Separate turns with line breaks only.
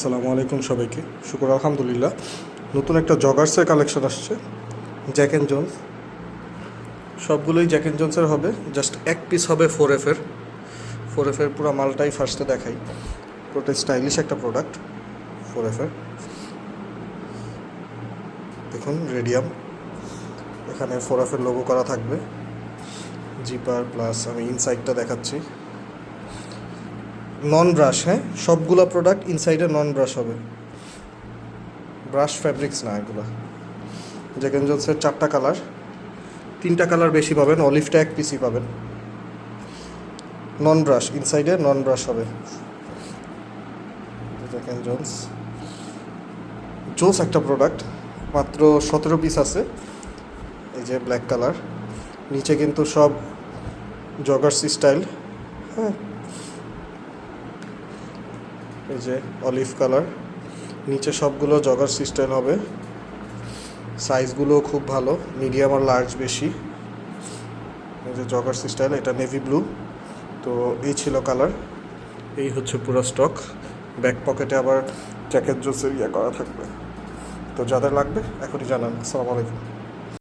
আসসালামু আলাইকুম সবাইকে। শুকর আলহামদুলিল্লাহ, নতুন একটা জগার্সের কালেকশন আসছে। জ্যাক অ্যান্ড জোন্স, সবগুলোই জ্যাক অ্যান্ড জোন্সের হবে। জাস্ট এক পিস হবে 4F এর পুরো মালটাই ফার্স্টে দেখাই। পুরোটা স্টাইলিশ একটা প্রোডাক্ট 4F-এর। দেখুন রেডিয়াম, এখানে 4F-এর লোগো করা থাকবে, জিপার প্লাস আমি ইনসাইডটা দেখাচ্ছি। নন ব্রাশ, হ্যাঁ, সবগুলো প্রোডাক্ট ইনসাইডে নন ব্রাশ হবে, ব্রাশ ফ্যাব্রিক্স না এগুলো। জ্যাক অ্যান্ড জোন্সের 4টা কালার, 3টা কালার বেশি পাবেন, অলিভটা এক পিসই পাবেন। নন ব্রাশ, ইনসাইডে নন ব্রাশ হবে। জ্যাক অ্যান্ড জোস একটা প্রোডাক্ট, মাত্র 17 পিস আছে। এই যে ব্ল্যাক কালার, নিচে কিন্তু সব জগার্স স্টাইল, হ্যাঁ। এই যে অলিভ কালার, নিচে সবগুলো জগার্স স্টাইল হবে। সাইজগুলো খুব ভালো, মিডিয়াম আর লার্জ বেশি। এই যে জগার্স স্টাইল, এটা নেভি ব্লু। তো এই ছিল কালার, এই হচ্ছে পুরো স্টক। ব্যাক পকেটে আবার জ্যাকেট জোসের করা থাকবে। তো যাদের লাগবে এখনই জানান। আসসালামু আলাইকুম।